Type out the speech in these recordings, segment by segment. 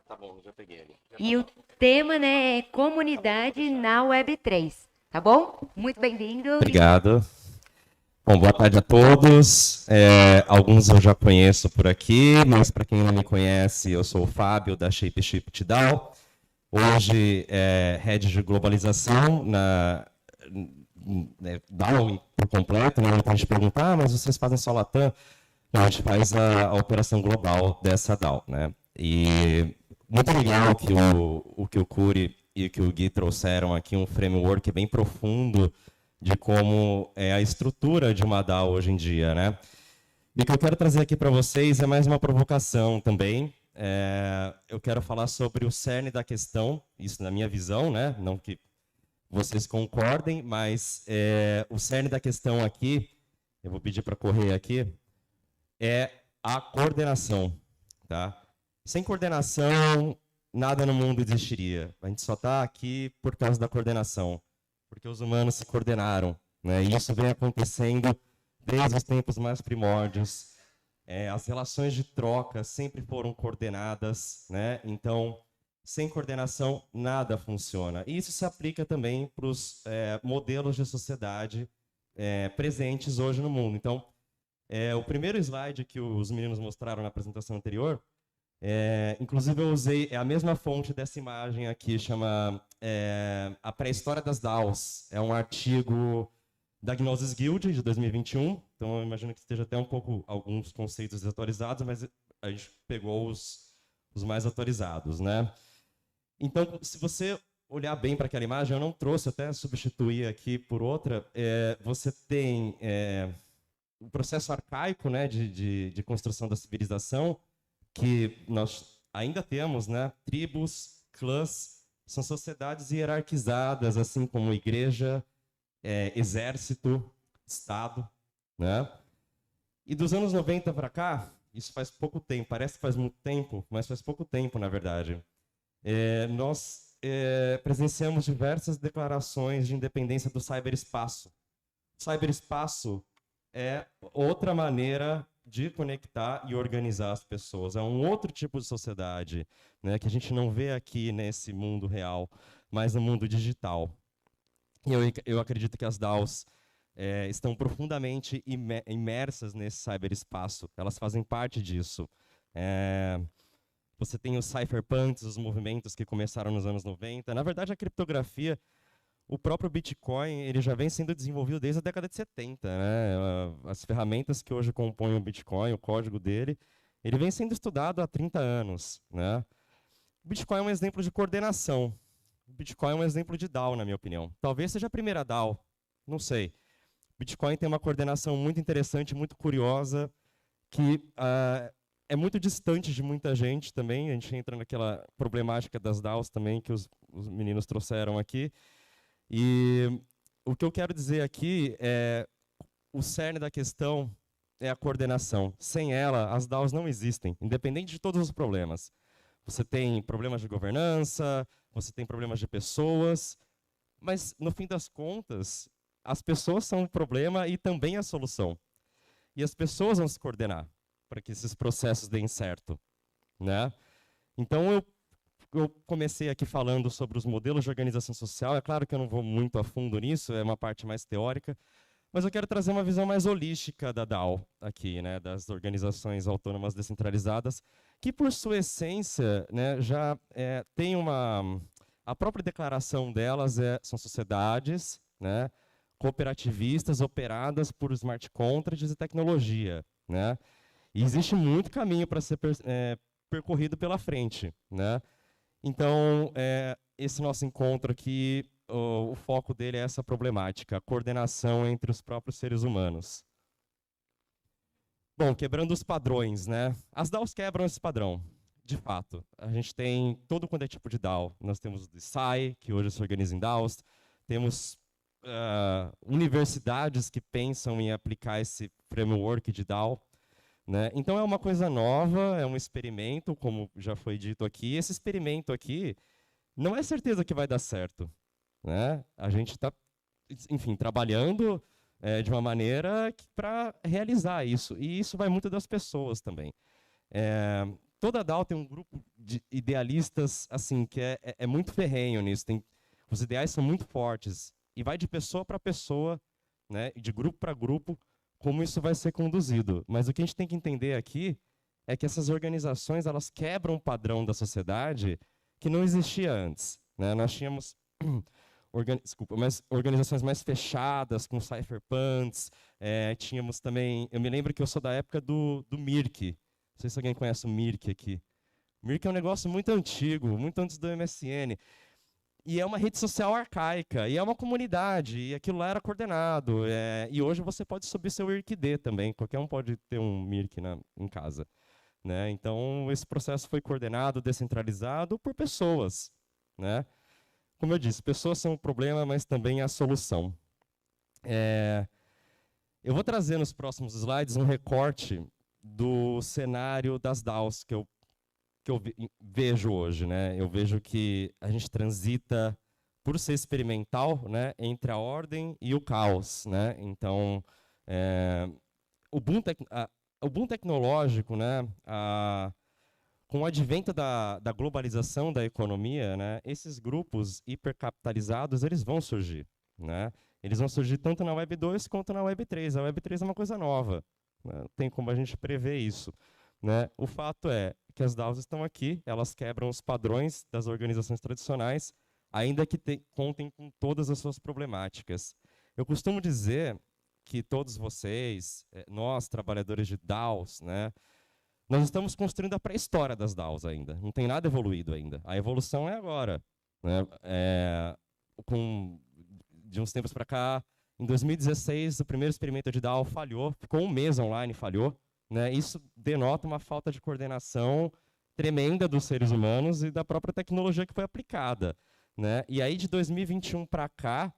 Tá bom, já peguei ali. E o tema, né, é comunidade na Web3. Tá bom? Muito bem-vindo. Obrigado. Bom, boa tarde a todos. Alguns eu já conheço por aqui, mas para quem não me conhece, eu sou o Fábio da ShapeShift DAO. Hoje é Head de Globalização na DAO por completo. Né? Muita gente pergunta, mas vocês fazem só Latam? Não, a gente faz a operação global dessa DAO. Né? E muito legal que que o Curi e que o Gui trouxeram aqui um framework bem profundo de como é a estrutura de uma DAO hoje em dia, né? E o que eu quero trazer aqui para vocês é mais uma provocação também. Eu quero falar sobre o cerne da questão, isso na minha visão, né? Não que vocês concordem, mas o cerne da questão aqui, eu vou pedir para correr aqui, é a coordenação, tá? Sem coordenação, nada no mundo existiria. A gente só está aqui por causa da coordenação, porque os humanos se coordenaram, né? E isso vem acontecendo desde os tempos mais primórdios. As relações de troca sempre foram coordenadas, né? Então, sem coordenação, nada funciona. E isso se aplica também para os modelos de sociedade presentes hoje no mundo. Então, o primeiro slide que os meninos mostraram na apresentação anterior, inclusive eu usei a mesma fonte dessa imagem aqui, chama A Pré-História das DAOs. É um artigo da Gnosis Guild, de 2021. Então, eu imagino que esteja até um pouco alguns conceitos desatualizados, mas a gente pegou os mais atualizados, né? Então, se você olhar bem para aquela imagem, eu não trouxe, até substituir aqui por outra, você tem o processo arcaico, né, de construção da civilização, que nós ainda temos, né? Tribos, clãs, são sociedades hierarquizadas, assim como igreja, exército, Estado, né? E dos anos 90 para cá, isso faz pouco tempo, parece que faz muito tempo, mas faz pouco tempo, na verdade. Nós presenciamos diversas declarações de independência do cyberespaço. O cyberespaço é outra maneira de conectar e organizar as pessoas. É um outro tipo de sociedade, né, que a gente não vê aqui nesse mundo real, mas no mundo digital. Eu acredito que as DAOs estão profundamente imersas nesse cyberespaço. Elas fazem parte disso. Você tem os cypherpunks, os movimentos que começaram nos anos 90. Na verdade, a criptografia, o próprio Bitcoin, ele já vem sendo desenvolvido desde a década de 70. Né? As ferramentas que hoje compõem o Bitcoin, o código dele, ele vem sendo estudado há 30 anos. Né? O Bitcoin é um exemplo de coordenação. O Bitcoin é um exemplo de DAO, na minha opinião. Talvez seja a primeira DAO, não sei. O Bitcoin tem uma coordenação muito interessante, muito curiosa, que é muito distante de muita gente também. A gente entra naquela problemática das DAOs também, que os meninos trouxeram aqui. E o que eu quero dizer aqui é o cerne da questão é a coordenação. Sem ela, as DAOs não existem, independente de todos os problemas. Você tem problemas de governança, você tem problemas de pessoas, mas, no fim das contas, as pessoas são o problema e também a solução. E as pessoas vão se coordenar para que esses processos deem certo. Né? Então, eu comecei aqui falando sobre os modelos de organização social. É claro que eu não vou muito a fundo nisso, é uma parte mais teórica, mas eu quero trazer uma visão mais holística da DAO aqui, né, das organizações autônomas descentralizadas, que por sua essência, né, já tem a própria declaração delas são sociedades, né, cooperativistas operadas por smart contracts e tecnologia, né? E existe muito caminho para ser percorrido pela frente, né? Então, esse nosso encontro aqui, o foco dele é essa problemática, a coordenação entre os próprios seres humanos. Bom, quebrando os padrões, né? As DAOs quebram esse padrão, de fato. A gente tem todo quanto é tipo de DAO. Nós temos o DeSci, que hoje se organiza em DAOs. Temos universidades que pensam em aplicar esse framework de DAO. Né? Então, é uma coisa nova, é um experimento, como já foi dito aqui. Esse experimento aqui não é certeza que vai dar certo. Né? A gente está, enfim, trabalhando de uma maneira para realizar isso. E isso vai muito das pessoas também. toda DAO tem um grupo de idealistas assim que é muito ferrenho nisso. Os ideais são muito fortes e vai de pessoa para pessoa, né, de grupo para grupo, como isso vai ser conduzido. Mas o que a gente tem que entender aqui é que essas organizações elas quebram o padrão da sociedade que não existia antes, né? Nós tínhamos organizações mais fechadas, com cypherpunks, tínhamos também... Eu me lembro que eu sou da época do Mirk. Não sei se alguém conhece o Mirk aqui. O Mirk é um negócio muito antigo, muito antes do MSN. E é uma rede social arcaica, e é uma comunidade, e aquilo lá era coordenado. E hoje você pode subir seu IRC-D também, qualquer um pode ter um Mirk em casa. Né? Então, esse processo foi coordenado, descentralizado por pessoas. Né? Como eu disse, pessoas são o problema, mas também a solução. Eu vou trazer nos próximos slides um recorte do cenário das DAOs que eu vejo hoje. Né? Eu vejo que a gente transita, por ser experimental, né, entre a ordem e o caos. Né? Então, o boom tecnológico, né, com o advento da globalização da economia, né, esses grupos hipercapitalizados eles vão surgir. Né? Eles vão surgir tanto na Web 2 quanto na Web 3. A Web 3 é uma coisa nova. Né? Não tem como a gente prever isso. Né? O fato é que as DAOs estão aqui, elas quebram os padrões das organizações tradicionais, ainda que contem com todas as suas problemáticas. Eu costumo dizer que todos vocês, nós, trabalhadores de DAOs, né, nós estamos construindo a pré-história das DAOs ainda. Não tem nada evoluído ainda. A evolução é agora. Né? De uns tempos para cá, em 2016, o primeiro experimento de DAO falhou, ficou um mês online, falhou. Né? Isso denota uma falta de coordenação tremenda dos seres humanos e da própria tecnologia que foi aplicada. Né? E aí, de 2021 para cá,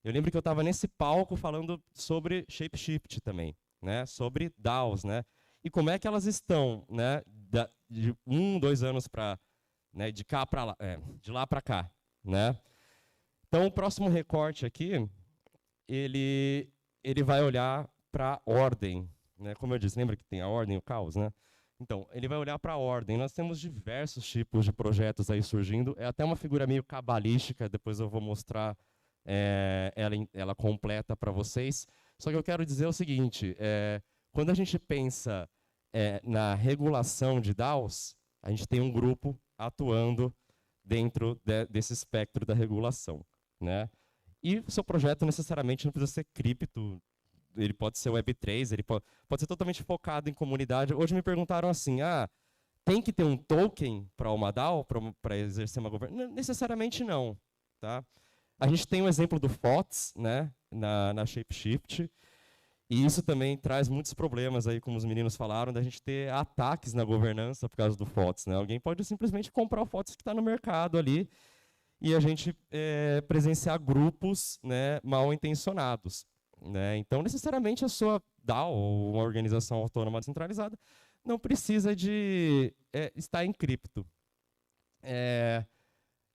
eu lembro que eu estava nesse palco falando sobre Shapeshift também, né? Sobre DAOs, né? E como é que elas estão, né? De 2 anos para, né? De cá para lá, de lá para cá, né? Então o próximo recorte aqui, ele vai olhar para a ordem, né? Como eu disse, lembra que tem a ordem e o caos, né? Então ele vai olhar para a ordem. Nós temos diversos tipos de projetos aí surgindo. É até uma figura meio cabalística. Depois eu vou mostrar ela completa para vocês. Só que eu quero dizer o seguinte, quando a gente pensa na regulação de DAOs, a gente tem um grupo atuando dentro desse espectro da regulação. Né? E o seu projeto necessariamente não precisa ser cripto, ele pode ser Web3, ele pode ser totalmente focado em comunidade. Hoje me perguntaram assim, tem que ter um token para uma DAO, para exercer uma governança? Necessariamente não. Tá? A gente tem um exemplo do FOTS, né, na Shapeshift, e isso também traz muitos problemas, aí, como os meninos falaram, da gente ter ataques na governança por causa do FOTS. Né? Alguém pode simplesmente comprar o FOTS que está no mercado ali e a gente presenciar grupos, né, mal intencionados. Né? Então, necessariamente, a sua DAO, ou uma organização autônoma descentralizada, não precisa de estar em cripto.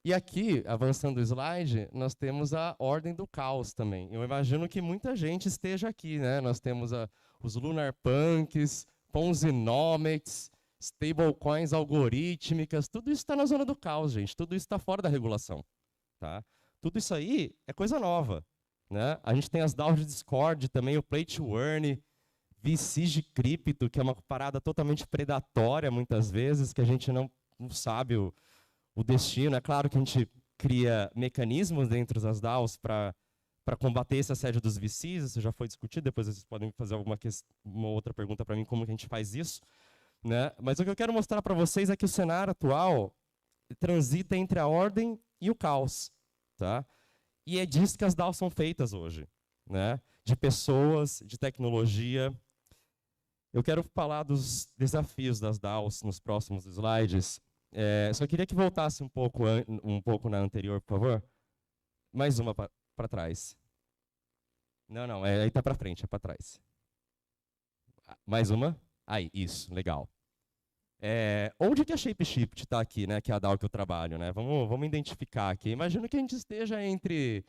E aqui, avançando o slide, nós temos a ordem do caos também. Eu imagino que muita gente esteja aqui. Né? Nós temos os Lunar Punks, Ponzinomics, stablecoins algorítmicas, tudo isso está na zona do caos, gente. Tudo isso está fora da regulação. Tá? Tudo isso aí é coisa nova. Né? A gente tem as DAOs de Discord também, o Play to Earn, VCs de cripto, que é uma parada totalmente predatória, muitas vezes, que a gente não sabe o destino. É claro que a gente cria mecanismos dentro das DAOs para combater esse assédio dos VCs, isso já foi discutido, depois vocês podem fazer uma outra pergunta para mim, como que a gente faz isso. Né? Mas o que eu quero mostrar para vocês é que o cenário atual transita entre a ordem e o caos. Tá? E é disso que as DAOs são feitas hoje. Né? De pessoas, de tecnologia. Eu quero falar dos desafios das DAOs nos próximos slides. Só queria que voltasse um pouco na anterior, por favor. Mais uma para trás. Não, aí está para frente, é para trás. Mais uma. Aí, isso, legal. Onde que a Shapeshift está aqui, né, que é a DAO que eu trabalho? Né? Vamos identificar aqui. Imagino que a gente esteja entre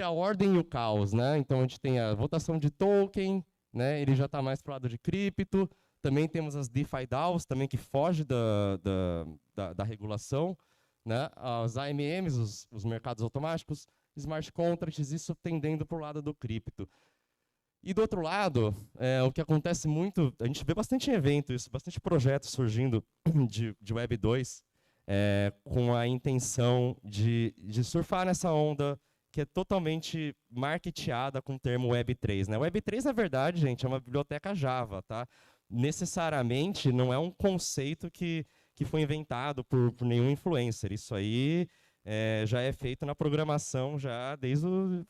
a ordem e o caos. Né? Então, a gente tem a votação de token, né? Ele já está mais para o lado de cripto. Também temos as DeFi DAOs, também que foge da regulação, né? As AMMs, os mercados automáticos, smart contracts, isso tendendo para o lado do cripto. E do outro lado, o que acontece muito, a gente vê bastante evento, isso, bastante projetos surgindo de Web 2, com a intenção de surfar nessa onda que é totalmente marketeada com o termo Web 3. Né? Web 3, na verdade, gente, é uma biblioteca Java, tá? Necessariamente não é um conceito que foi inventado por nenhum influencer. Isso aí já é feito na programação já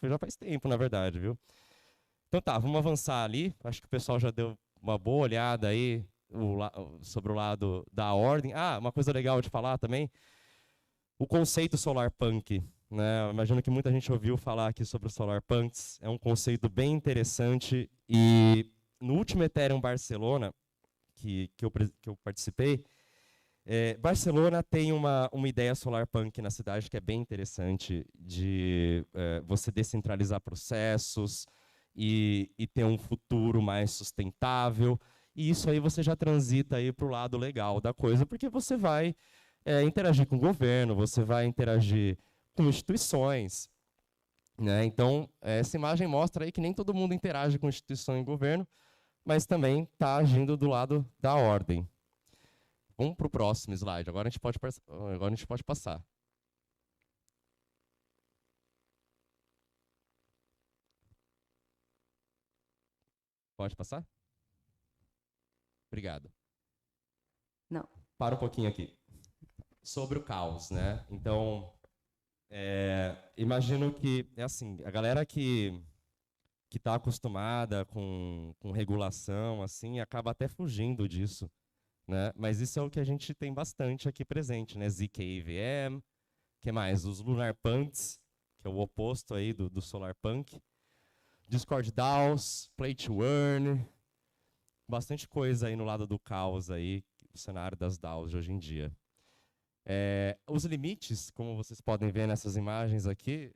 já faz tempo, na verdade, viu? Então tá, vamos avançar ali. Acho que o pessoal já deu uma boa olhada aí sobre o lado da ordem. Ah, uma coisa legal de falar também, o conceito Solarpunk. Né? Eu imagino que muita gente ouviu falar aqui sobre o Solarpunks. É um conceito bem interessante. E no último Ethereum Barcelona, que eu participei, Barcelona tem uma ideia Solarpunk na cidade que é bem interessante, de você descentralizar processos, e ter um futuro mais sustentável. E isso aí você já transita aí para o lado legal da coisa, porque você vai interagir com o governo, você vai interagir com instituições. Né? Então, essa imagem mostra aí que nem todo mundo interage com instituição e governo, mas também está agindo do lado da ordem. Vamos para o próximo slide. Agora a gente pode passar. Pode passar? Obrigado. Não. Para um pouquinho aqui. Sobre o caos, né? Então, imagino que, assim, a galera que está acostumada com regulação, assim, acaba até fugindo disso, né? Mas isso é o que a gente tem bastante aqui presente, né? ZK-EVM, que mais? Os Lunar Punks, que é o oposto aí do Solarpunk. Discord DAOs, Play to Earn, bastante coisa aí no lado do caos aí, o cenário das DAOs de hoje em dia. Os limites, como vocês podem ver nessas imagens aqui,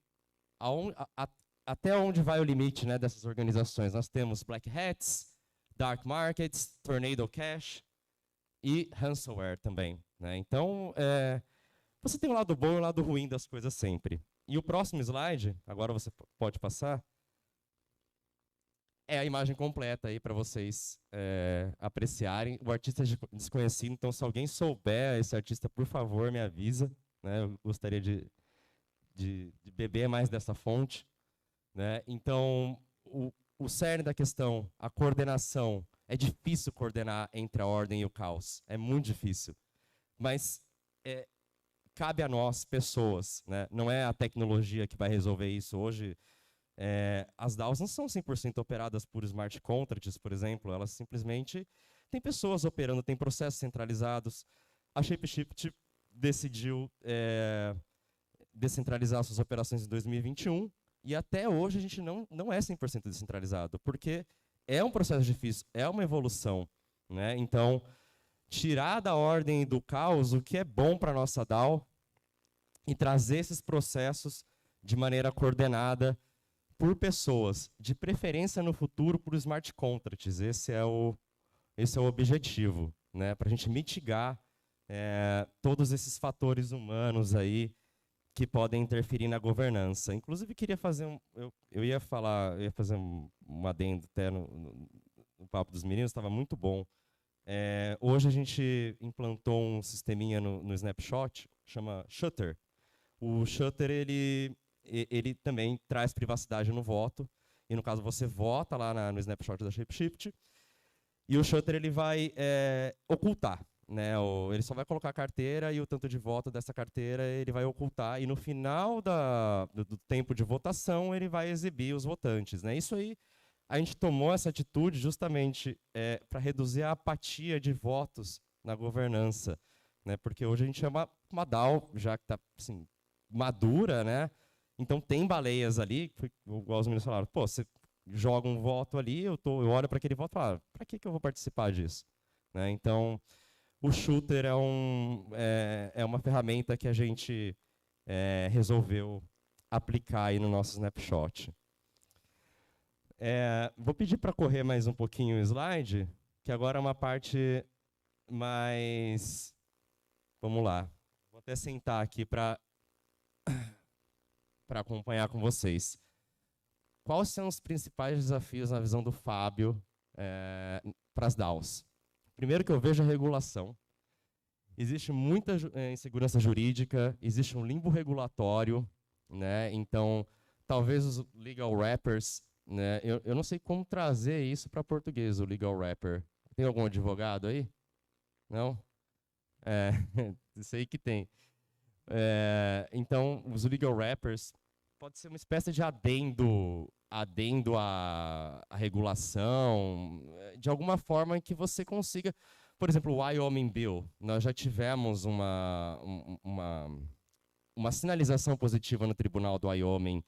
até onde vai o limite, né, dessas organizações? Nós temos Black Hats, Dark Markets, Tornado Cash e ransomware também. Né? Então, você tem o lado bom e o lado ruim das coisas sempre. E o próximo slide, agora você pode passar, é a imagem completa aí para vocês apreciarem. O artista é desconhecido, então se alguém souber esse artista, por favor, me avisa. Né? Eu gostaria de beber mais dessa fonte. Né? Então, o cerne da questão, a coordenação, é difícil coordenar entre a ordem e o caos. É muito difícil. Mas cabe a nós, pessoas. Né? Não é a tecnologia que vai resolver isso. Hoje, as DAOs não são 100% operadas por smart contracts, por exemplo. Elas simplesmente têm pessoas operando, têm processos centralizados. A Shapeshift decidiu descentralizar suas operações em 2021 e até hoje a gente não é 100% descentralizado, porque é um processo difícil, é uma evolução. Né? Então, tirar da ordem e do caos o que é bom para a nossa DAO e trazer esses processos de maneira coordenada por pessoas, de preferência no futuro por smart contracts. Esse é o objetivo, né? Para a gente mitigar todos esses fatores humanos aí que podem interferir na governança. Inclusive, queria fazer eu ia fazer um adendo até no papo dos meninos, estava muito bom. Hoje a gente implantou um sisteminha no Snapshot, chama Shutter. O Shutter, ele também traz privacidade no voto, e no caso você vota lá no Snapshot da Shapeshift, e o Shutter ele vai ocultar. Né? Ele só vai colocar a carteira e o tanto de voto dessa carteira ele vai ocultar, e no final do tempo de votação ele vai exibir os votantes. Né? Isso aí, a gente tomou essa atitude justamente para reduzir a apatia de votos na governança. Né? Porque hoje a gente é uma DAO, já que está assim, madura, né? Então tem baleias ali, igual os meninos falaram, pô, você joga um voto ali, eu olho para aquele voto e falo, para que eu vou participar disso? Né? Então, o Shooter é uma ferramenta que a gente resolveu aplicar aí no nosso Snapshot. Vou pedir para correr mais um pouquinho o slide, que agora é uma parte mais... Vamos lá. Vou até sentar aqui para acompanhar com vocês. Quais são os principais desafios na visão do Fábio para as DAOs? Primeiro que eu vejo a regulação. Existe muita insegurança jurídica, existe um limbo regulatório, né? Então, talvez os legal wrappers, né? Eu não sei como trazer isso para português, o legal wrapper. Tem algum advogado aí? Não? Sei que tem. Então, os legal wrappers pode ser uma espécie de adendo à regulação, de alguma forma em que você consiga... Por exemplo, o Wyoming Bill, nós já tivemos uma sinalização positiva no Tribunal do Wyoming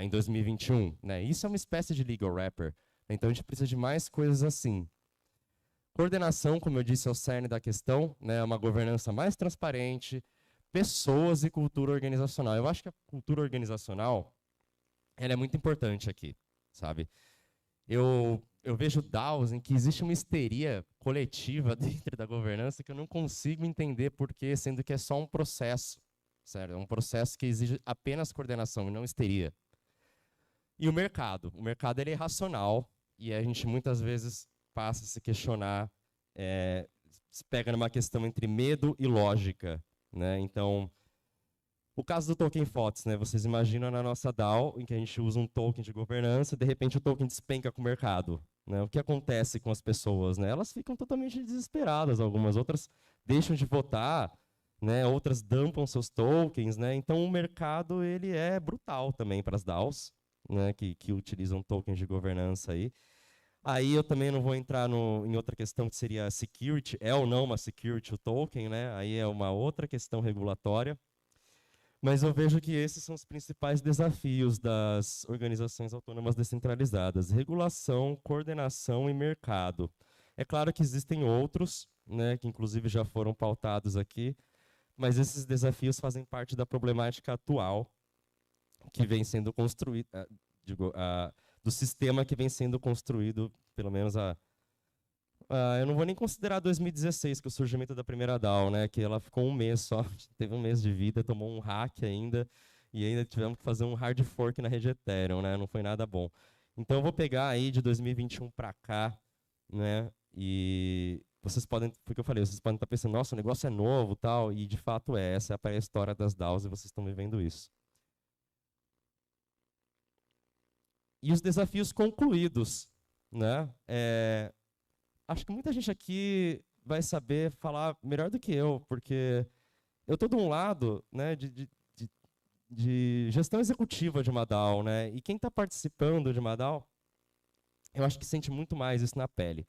em 2021. Né? Isso é uma espécie de legal wrapper. Então, a gente precisa de mais coisas assim. Coordenação, como eu disse, é o cerne da questão, né? Uma governança mais transparente, pessoas e cultura organizacional. Eu acho que a cultura organizacional ela é muito importante aqui, sabe? Eu vejo DAOs em que existe uma histeria coletiva dentro da governança que eu não consigo entender por quê, sendo que é só um processo, sério, é um processo que exige apenas coordenação e não histeria. E o mercado ele é irracional e a gente muitas vezes passa a se questionar, se pega numa questão entre medo e lógica, né? Então, o caso do token FOTS, né? Vocês imaginam na nossa DAO, em que a gente usa um token de governança, e de repente o token despenca com o mercado. Né? O que acontece com as pessoas? Né? Elas ficam totalmente desesperadas, algumas outras deixam de votar, né? Outras dumpam seus tokens. Né? Então o mercado ele é brutal também para as DAOs, né? que utilizam tokens de governança aí. Aí eu também não vou entrar em outra questão que seria a security, é ou não uma security o token, né? Aí é uma outra questão regulatória. Mas eu vejo que esses são os principais desafios das organizações autônomas descentralizadas: regulação, coordenação e mercado. É claro que existem outros, né, que inclusive já foram pautados aqui, mas esses desafios fazem parte da problemática atual que vem sendo construída, do sistema que vem sendo construído, pelo menos eu não vou nem considerar 2016, que é o surgimento da primeira DAO, né? Que ela ficou um mês só, teve um mês de vida, tomou um hack ainda, e ainda tivemos que fazer um hard fork na rede Ethereum, né? Não foi nada bom. Então eu vou pegar aí de 2021 para cá, né? E vocês podem, foi o que eu falei, vocês podem estar pensando, nossa, o negócio é novo, tal, e de fato essa é a história das DAOs e vocês estão vivendo isso. E os desafios concluídos, né? Acho que muita gente aqui vai saber falar melhor do que eu, porque eu estou de um lado, né, de gestão executiva de uma DAO, né, e quem está participando de uma DAO, eu acho que sente muito mais isso na pele.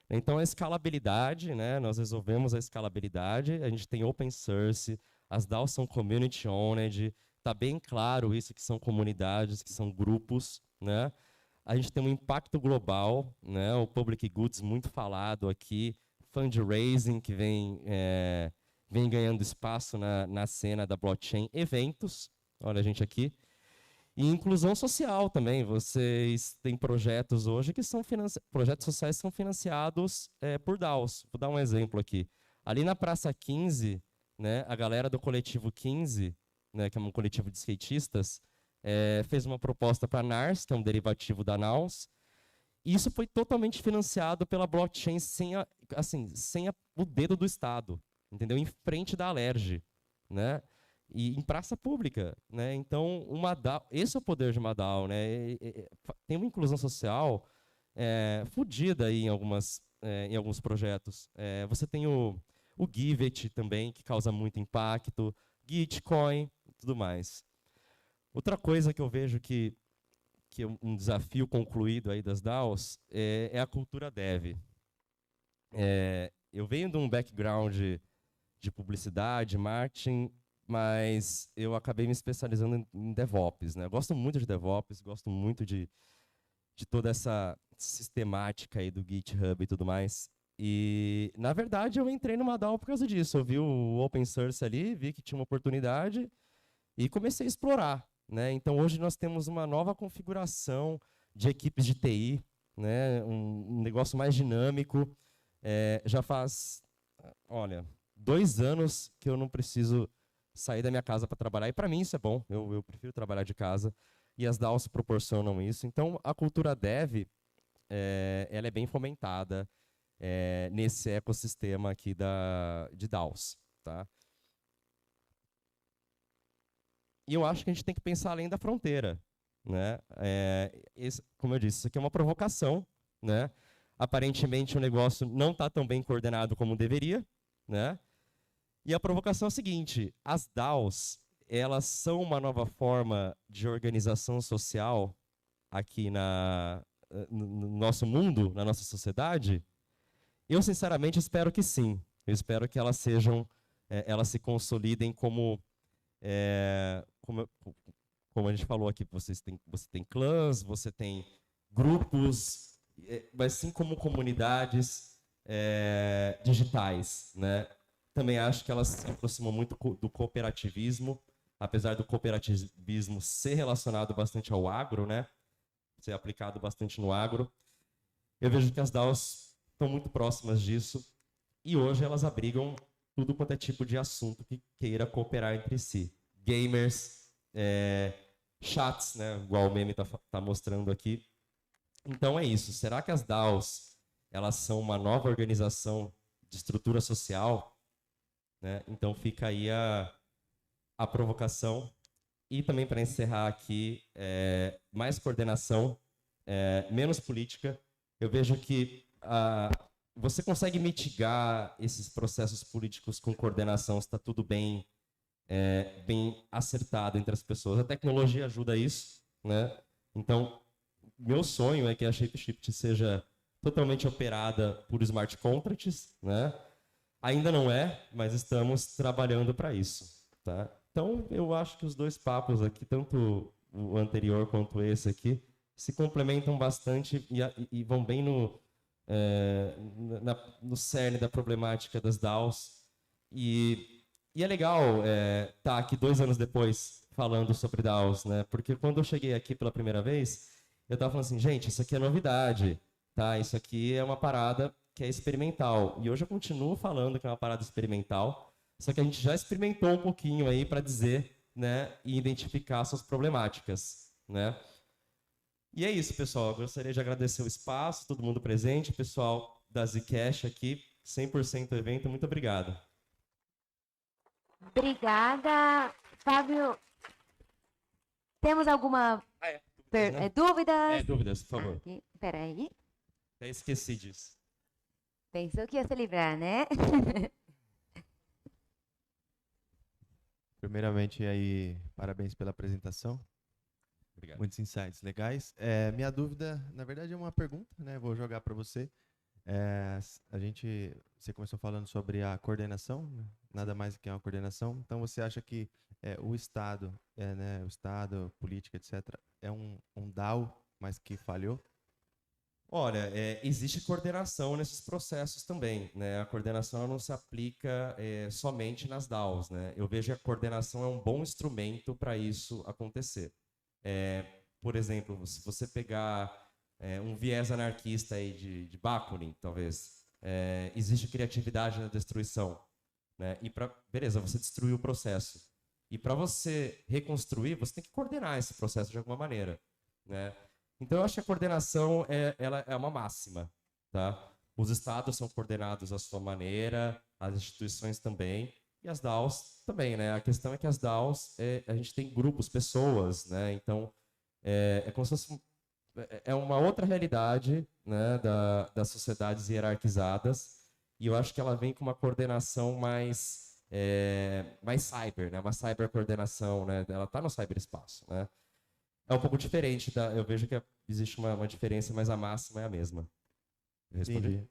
Então, a escalabilidade, né, nós resolvemos a escalabilidade, a gente tem open source, as DAOs são community owned, está bem claro isso, que são comunidades, que são grupos, né. A gente tem um impacto global, né? O public goods muito falado aqui, fundraising que vem ganhando espaço na cena da blockchain, eventos, olha a gente aqui, e inclusão social também. Vocês têm projetos hoje que são projetos sociais que são financiados por DAOs. Vou dar um exemplo aqui. Ali na Praça 15, né? A galera do Coletivo 15, né? Que é um coletivo de skatistas, fez uma proposta para a NARS, que é um derivativo da NAUS, e isso foi totalmente financiado pela blockchain sem o dedo do Estado, entendeu? Em frente da Alerj, né? E em praça pública, né? Então, uma DAO, esse é o poder de uma DAO, né? Tem uma inclusão social fodida aí em alguns projetos. Você tem o Givet também, que causa muito impacto, Gitcoin e tudo mais. Outra coisa que eu vejo que é um desafio concluído aí das DAOs é a cultura dev. Eu venho de um background de publicidade, marketing, mas eu acabei me especializando em DevOps. Né? Eu gosto muito de DevOps, gosto muito de toda essa sistemática aí do GitHub e tudo mais. E, na verdade, eu entrei numa DAO por causa disso. Eu vi o open source ali, vi que tinha uma oportunidade e comecei a explorar. Né? Então, hoje nós temos uma nova configuração de equipes de TI, né? Um negócio mais dinâmico. Já faz, olha, 2 anos que eu não preciso sair da minha casa para trabalhar. E para mim isso é bom. Eu prefiro trabalhar de casa. E as DAOs proporcionam isso. Então, a cultura dev, ela é bem fomentada nesse ecossistema aqui de DAOs, tá? E eu acho que a gente tem que pensar além da fronteira, né? Como eu disse, isso aqui é uma provocação, né? Aparentemente o negócio não está tão bem coordenado como deveria, né? E a provocação é a seguinte: as DAOs, elas são uma nova forma de organização social aqui no nosso mundo, na nossa sociedade? Eu, sinceramente, espero que sim. Eu espero que elas elas se consolidem como, como a gente falou aqui, você tem clãs, você tem grupos, mas sim como comunidades digitais, né? Também acho que elas se aproximam muito do cooperativismo, apesar do cooperativismo ser relacionado bastante ao agro, né? Ser aplicado bastante no agro. Eu vejo que as DAOs estão muito próximas disso e hoje elas abrigam tudo quanto é tipo de assunto que queira cooperar entre si. Gamers, chats, né? Igual o meme tá mostrando aqui. Então é isso. Será que as DAOs elas são uma nova organização de estrutura social? Né? Então fica aí a provocação. E também para encerrar aqui, mais coordenação, menos política. Eu vejo que você consegue mitigar esses processos políticos com coordenação, está tudo bem acertado entre as pessoas. A tecnologia ajuda isso, né? Então, meu sonho é que a Shapeshift seja totalmente operada por smart contracts, né? Ainda não é, mas estamos trabalhando para isso, tá? Então, eu acho que os dois papos aqui, tanto o anterior quanto esse aqui, se complementam bastante e vão bem no cerne da problemática das DAOs. E é legal estar aqui 2 anos depois falando sobre DAOs, né? Porque quando eu cheguei aqui pela primeira vez, eu estava falando assim, gente, isso aqui é novidade, tá? Isso aqui é uma parada que é experimental. E hoje eu continuo falando que é uma parada experimental, só que a gente já experimentou um pouquinho aí para dizer, né, e identificar suas problemáticas, né? E é isso, pessoal. Eu gostaria de agradecer o espaço, todo mundo presente, pessoal da Zcash aqui, 100% evento, muito obrigado. Obrigada, Fábio. Temos alguma dúvidas? Dúvidas, por favor. Espera aí. Até esqueci disso. Pensou que ia se livrar, né? Primeiramente, aí, parabéns pela apresentação. Obrigado. Muitos insights legais. Minha dúvida, na verdade, é uma pergunta, né? Vou jogar para você. Você começou falando sobre a coordenação, né? Nada mais do que uma coordenação. Então, você acha que o Estado, né, o Estado, política, etc., é um DAO, mas que falhou? Olha, existe coordenação nesses processos também, né? A coordenação ela não se aplica somente nas DAOs, né? Eu vejo que a coordenação é um bom instrumento para isso acontecer. Por exemplo, se você pegar um viés anarquista aí de Bakunin, talvez, existe criatividade na destruição, né? Beleza, você destruiu o processo. E para você reconstruir, você tem que coordenar esse processo de alguma maneira, né? Então, eu acho que a coordenação ela é uma máxima, tá? Os estados são coordenados à sua maneira, as instituições também, e as DAOs também, né? A questão é que as DAOs, a gente tem grupos, pessoas, né? Então, como se fosse uma outra realidade, né, das sociedades hierarquizadas, e eu acho que ela vem com uma coordenação mais cyber, né? Uma cyber coordenação, né? Ela está no cyberespaço, né? É um pouco diferente, tá? Eu vejo que existe uma diferença, mas a máxima é a mesma. Eu respondi? Entendi.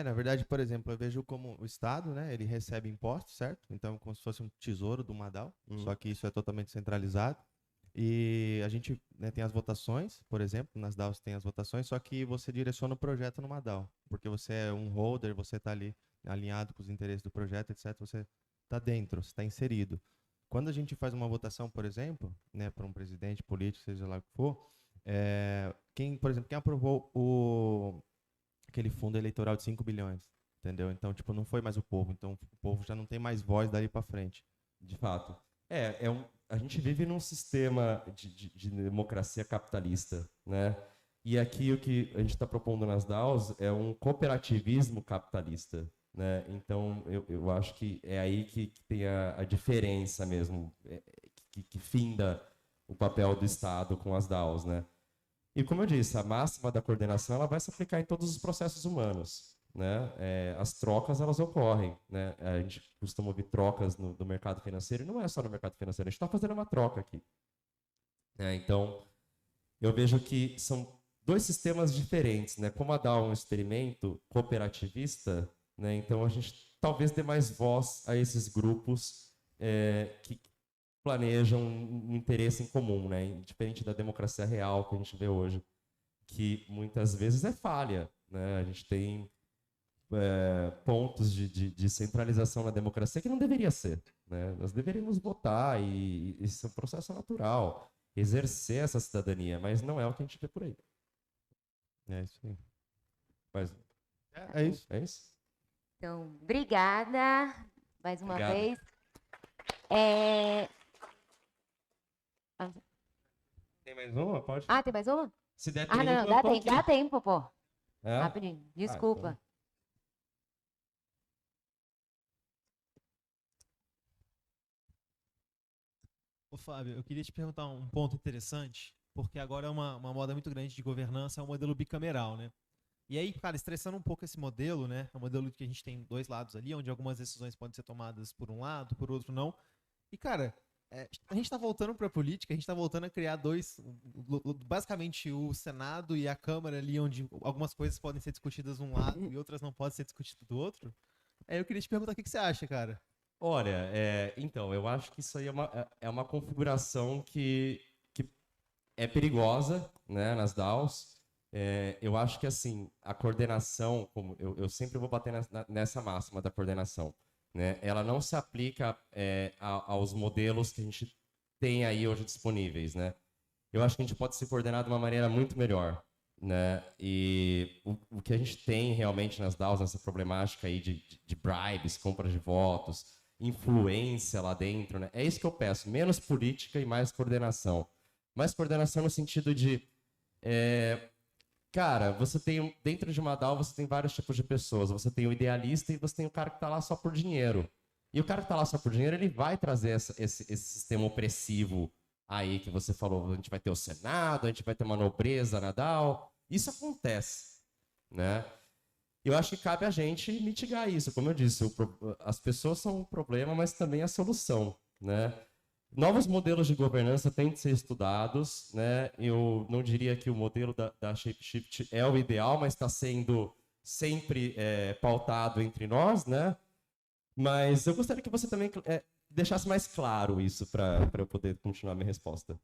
Na verdade, por exemplo, eu vejo como o Estado, né, ele recebe impostos, certo? Então, como se fosse um tesouro do Madal, só que isso é totalmente centralizado. E a gente, né, tem as votações, por exemplo, nas DAOs tem as votações, só que você direciona o projeto no Madal, porque você é um holder, você está ali alinhado com os interesses do projeto, etc. Você está dentro, você está inserido. Quando a gente faz uma votação, por exemplo, né, para um presidente político, seja lá o que for, Por exemplo, quem aprovou aquele fundo eleitoral de 5 bilhões, entendeu? Então, tipo, não foi mais o povo. Então, o povo já não tem mais voz dali para frente. De fato. A gente vive num sistema de democracia capitalista, né? E aqui o que a gente está propondo nas DAOs é um cooperativismo capitalista, né? Então, eu acho que é aí que tem a diferença mesmo, que finda o papel do Estado com as DAOs, né? E como eu disse, a máxima da coordenação ela vai se aplicar em todos os processos humanos, né? As trocas elas ocorrem, né? A gente costuma ouvir trocas no mercado financeiro e não é só no mercado financeiro, a gente está fazendo uma troca aqui, né? Então, eu vejo que são dois sistemas diferentes, né? Como a DAO é um experimento cooperativista, né? Então a gente talvez dê mais voz a esses grupos que planejam um interesse em comum, né? Diferente da democracia real que a gente vê hoje, que muitas vezes é falha, né? A gente tem pontos de centralização na democracia que não deveria ser, né? Nós deveríamos votar e isso é um processo natural, exercer essa cidadania, mas não é o que a gente vê por aí. É isso aí. Mas É isso. é isso? Então, obrigada mais uma Obrigado. vez. Tem mais uma? Pode? Tem mais uma? Se der tempo, Não, eu dá tô tempo, aqui. dá tempo, pô. É? Rapidinho, desculpa. Então. Ô, Fábio, eu queria te perguntar um ponto interessante, porque agora é uma moda muito grande de governança, é o modelo bicameral, né? E aí, cara, estressando um pouco esse modelo, né? É um modelo que a gente tem dois lados ali, onde algumas decisões podem ser tomadas por um lado, por outro não. E, cara, a gente tá voltando pra política, a gente tá voltando a criar basicamente o Senado e a Câmara ali, onde algumas coisas podem ser discutidas de um lado e outras não podem ser discutidas do outro. Aí eu queria te perguntar o que você acha, cara? Olha, então, eu acho que isso aí é uma configuração que é perigosa, né, nas DAOs. Eu acho que, assim, a coordenação, como eu sempre vou bater nessa máxima da coordenação, né, ela não se aplica aos modelos que a gente tem aí hoje disponíveis, né. Eu acho que a gente pode se coordenar de uma maneira muito melhor, né, e o que a gente tem realmente nas DAOs, nessa problemática aí de bribes, compra de votos, influência lá dentro, né, é isso que eu peço, menos política e mais coordenação. Mais coordenação no sentido de cara, você tem, dentro de uma DAO, você tem vários tipos de pessoas. Você tem o idealista e você tem o cara que está lá só por dinheiro. E o cara que está lá só por dinheiro, ele vai trazer esse sistema opressivo aí que você falou. A gente vai ter o Senado, a gente vai ter uma nobreza na DAO. Isso acontece, né? Eu acho que cabe a gente mitigar isso. Como eu disse, as pessoas são um problema, mas também a solução, né? Novos modelos de governança têm de ser estudados, né? Eu não diria que o modelo da Shapeshift é o ideal, mas está sendo sempre pautado entre nós, né? Mas eu gostaria que você também deixasse mais claro isso para eu poder continuar minha resposta.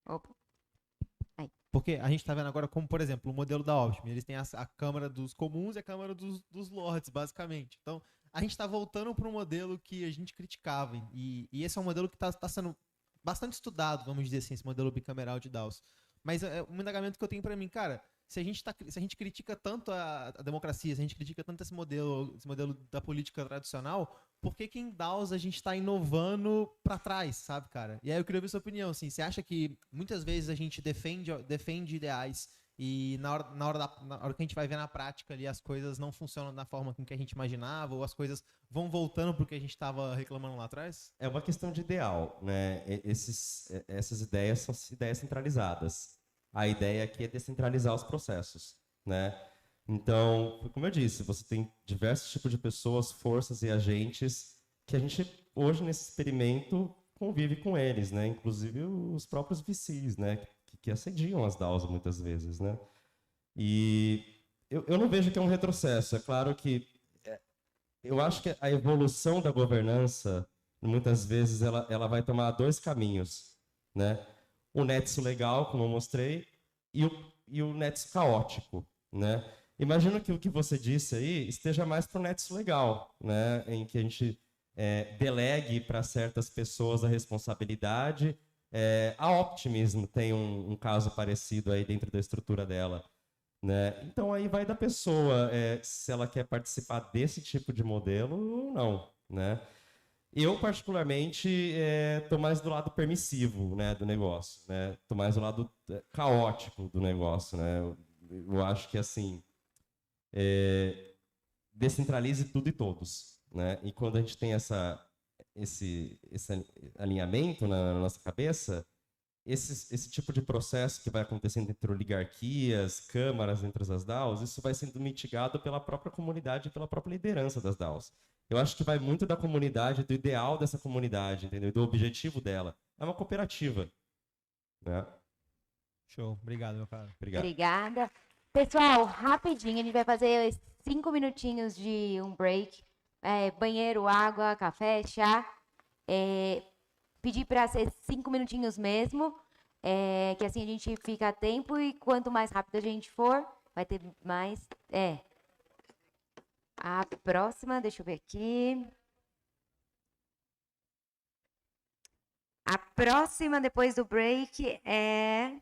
Opa. Porque a gente está vendo agora como, por exemplo, o modelo da Optim. Eles têm a Câmara dos Comuns e a Câmara dos Lords, basicamente. Então, a gente está voltando para um modelo que a gente criticava. E esse é um modelo que está sendo bastante estudado, vamos dizer assim, esse modelo bicameral de DAOs. Mas um indagamento que eu tenho para mim, cara, se a gente critica tanto a democracia, se a gente critica tanto esse modelo da política tradicional, por que em DAOs a gente está inovando para trás, sabe, cara? E aí eu queria ver sua opinião, assim, você acha que muitas vezes a gente defende ideais e na hora que a gente vai ver na prática ali, as coisas não funcionam da forma com que a gente imaginava, ou as coisas vão voltando porque a gente estava reclamando lá atrás? É uma questão de ideal, né? Essas ideias são ideias centralizadas. A ideia aqui é descentralizar os processos, né? Então, como eu disse, você tem diversos tipos de pessoas, forças e agentes que a gente, hoje, nesse experimento, convive com eles, né? Inclusive os próprios VCs, né? Que assediam as DAOs muitas vezes, né? E eu não vejo que é um retrocesso. É claro que eu acho que a evolução da governança, muitas vezes, ela vai tomar dois caminhos, né? O Nexo legal, como eu mostrei, e o Nexo caótico, né? Imagino que o que você disse aí esteja mais para o Nexo legal, né? Em que a gente delegue para certas pessoas a responsabilidade. A Optimism tem um caso parecido aí dentro da estrutura dela, né? Então aí vai da pessoa se ela quer participar desse tipo de modelo ou não, né? Eu, particularmente, estou mais do lado permissivo, né, do negócio, né? Estou mais do lado caótico do negócio, né? Eu acho que, assim, descentralize tudo e todos, né? E quando a gente tem esse alinhamento na nossa cabeça, esse tipo de processo que vai acontecendo entre oligarquias, câmaras entre as DAOs, isso vai sendo mitigado pela própria comunidade e pela própria liderança das DAOs. Eu acho que vai muito da comunidade, do ideal dessa comunidade, entendeu? Do objetivo dela. É uma cooperativa, né? Show. Obrigado, meu cara. Obrigado. Obrigada. Pessoal, rapidinho, a gente vai fazer 5 minutinhos de um break. Banheiro, água, café, chá. Pedir para ser 5 minutinhos mesmo, que assim a gente fica a tempo e quanto mais rápido a gente for, vai ter mais... A próxima, deixa eu ver aqui. A próxima, depois do break, é